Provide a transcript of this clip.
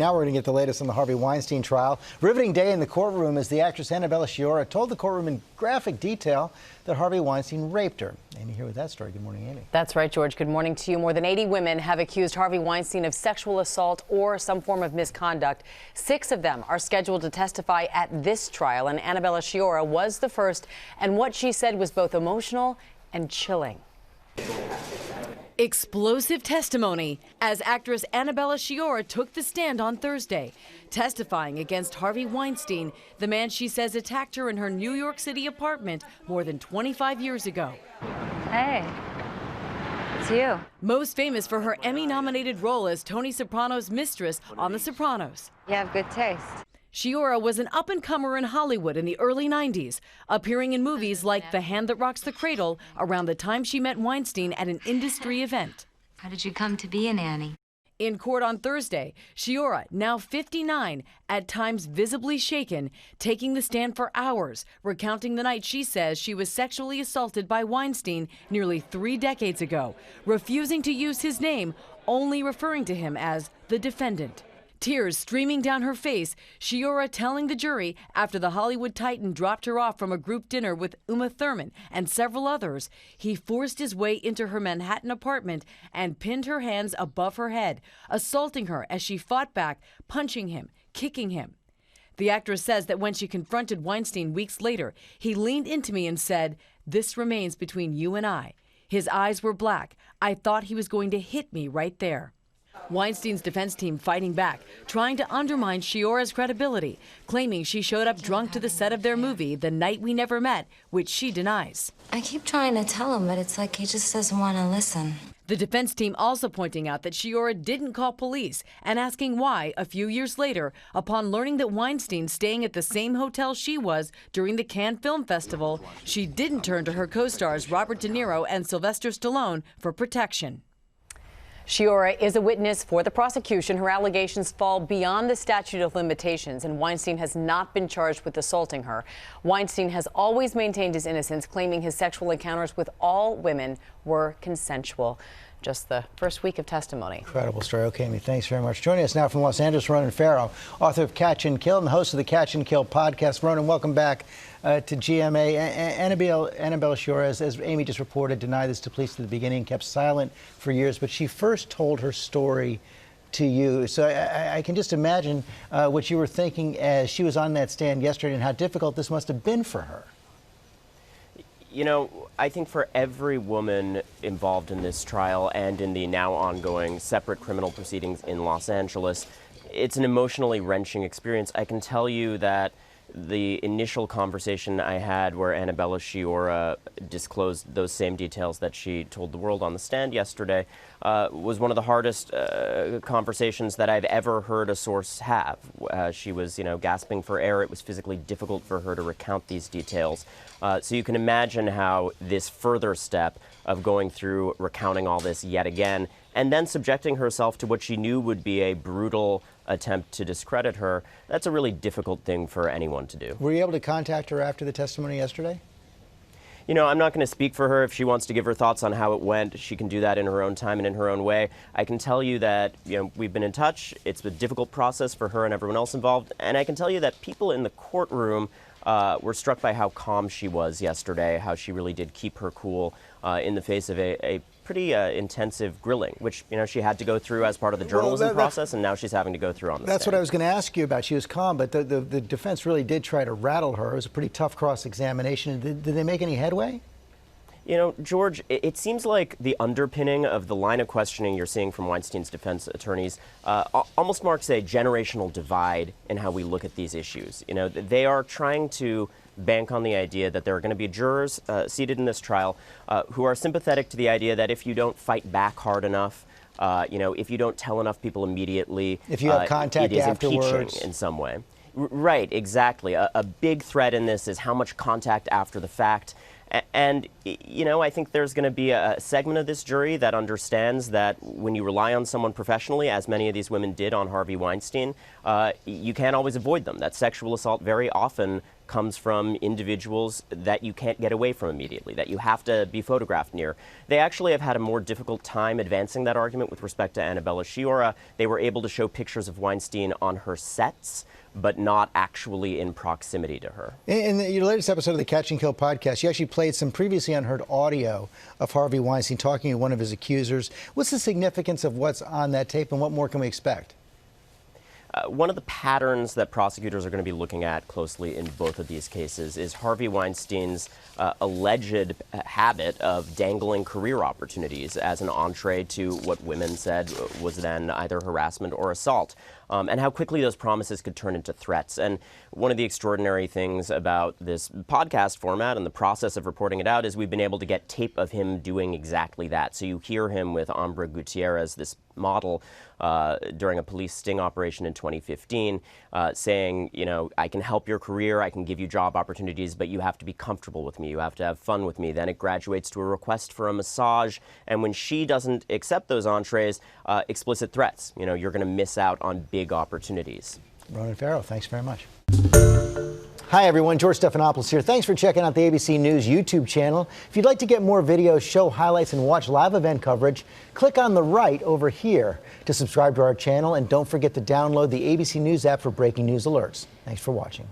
Now we're going to get the latest on the Harvey Weinstein trial. Riveting day in the courtroom as the actress Annabella Sciorra told the courtroom in graphic detail that Harvey Weinstein raped her. Amy here with that story. Good morning, Amy. That's right, George. Good morning to you. More than 80 women have accused Harvey Weinstein of sexual assault or some form of misconduct. 6 of them are scheduled to testify at this trial, and Annabella Sciorra was the first, and what she said was both emotional and chilling. Explosive testimony as actress Annabella Sciorra took the stand on Thursday, testifying against Harvey Weinstein, the man she says attacked her in her New York City apartment more than 25 years ago. Hey, it's you. Most famous for her Emmy-nominated role as Tony Soprano's mistress on The Sopranos. You have good taste. Sciorra was an up-and-comer in Hollywood in the early 90s, appearing in movies like The Hand That Rocks the Cradle around the time she met Weinstein at an industry event. How did you come to be a nanny? In court on Thursday, Sciorra, now 59, at times visibly shaken, taking the stand for hours, recounting the night she says she was sexually assaulted by Weinstein nearly 3 decades ago, refusing to use his name, only referring to him as the defendant. Tears streaming down her face, Sciorra telling the jury after the Hollywood titan dropped her off from a group dinner with Uma Thurman and several others, he forced his way into her Manhattan apartment and pinned her hands above her head, assaulting her as she fought back, punching him, kicking him. The actress says that when she confronted Weinstein weeks later, he leaned into me and said, "This remains between you and I." His eyes were black. I thought he was going to hit me right there. Weinstein's defense team fighting back, trying to undermine Sciorra's credibility, claiming she showed up drunk to the set of their movie, The Night We Never Met, which she denies. I keep trying to tell him, but it's like he just doesn't want to listen. The defense team also pointing out that Sciorra didn't call police and asking why, a few years later, upon learning that Weinstein staying at the same hotel she was during the Cannes Film Festival, she didn't turn to her co-stars Robert De Niro and Sylvester Stallone for protection. Sciorra is a witness for the prosecution. Her allegations fall beyond the statute of limitations, and Weinstein has not been charged with assaulting her. Weinstein has always maintained his innocence, claiming his sexual encounters with all women were consensual. Just the first week of testimony. Incredible story. Okay, Amy, thanks very much. Joining us now from Los Angeles, Ronan Farrow, author of Catch and Kill and the host of the Catch and Kill podcast. Ronan, welcome back to GMA. Annabella Sciorra, as Amy just reported, denied this to police at the beginning, kept silent for years, but she first told her story to you. So I can just imagine what you were thinking as she was on that stand yesterday and how difficult this must have been for her. You know, I think for every woman involved in this trial and in the now ongoing separate criminal proceedings in Los Angeles, it's an emotionally wrenching experience. I can tell you that the initial conversation I had where Annabella Sciorra disclosed those same details that she told the world on the stand yesterday was one of the hardest conversations that I've ever heard a source have. She was, gasping for air. It was physically difficult for her to recount these details. So you can imagine how this further step of going through recounting all this yet again and then subjecting herself to what she knew would be a brutal attempt to discredit her, that's a really difficult thing for anyone to do. Were you able to contact her after the testimony yesterday? You know, I'm not going to speak for her. If she wants to give her thoughts on how it went, she can do that in her own time and in her own way. I can tell you that, we've been in touch. It's a difficult process for her and everyone else involved. And I can tell you that people in the courtroom were struck by how calm she was yesterday, how she really did keep her cool in the face of a pretty intensive grilling, which, she had to go through as part of the journalism process, and now she's having to go through on the That's stand. what I was going to ask you about. She was calm, but the defense really did try to rattle her. It was a pretty tough cross-examination. Did they make any headway? George, it seems like the underpinning of the line of questioning you're seeing from Weinstein's defense attorneys almost marks a generational divide in how we look at these issues. They are trying to bank on the idea that there are going to be jurors seated in this trial who are sympathetic to the idea that if you don't fight back hard enough, if you don't tell enough people immediately, if you have contact it is afterwards, impeaching in some way. Right, exactly. A big thread in this is how much contact after the fact. And, I think there's going to be a segment of this jury that understands that when you rely on someone professionally, as many of these women did on Harvey Weinstein, you can't always avoid them. That sexual assault very often comes from individuals that you can't get away from immediately, that you have to be photographed near. They actually have had a more difficult time advancing that argument with respect to Annabella Sciorra. They were able to show pictures of Weinstein on her sets, but not actually in proximity to her. In your latest episode of the Catch and Kill podcast, you actually played some previously unheard audio of Harvey Weinstein talking to one of his accusers. What's the significance of what's on that tape, and what more can we expect? One of the patterns that prosecutors are going to be looking at closely in both of these cases is Harvey Weinstein's alleged habit of dangling career opportunities as an entree to what women said was then either harassment or assault, and how quickly those promises could turn into threats. And one of the extraordinary things about this podcast format and the process of reporting it out is we've been able to get tape of him doing exactly that. So you hear him with Ambra Gutierrez, this model, during a police sting operation in 2015, saying, you know, I can help your career, I can give you job opportunities, but you have to be comfortable with me, you have to have fun with me. Then it graduates to a request for a massage, and when she doesn't accept those entrees, explicit threats. You know, you're going to miss out on big opportunities. Ronan Farrow, thanks very much. Hi everyone, George Stephanopoulos here. Thanks for checking out the ABC News YouTube channel. If you'd like to get more videos, show highlights, and watch live event coverage, click on the right over here to subscribe to our channel, and don't forget to download the ABC News app for breaking news alerts. Thanks for watching.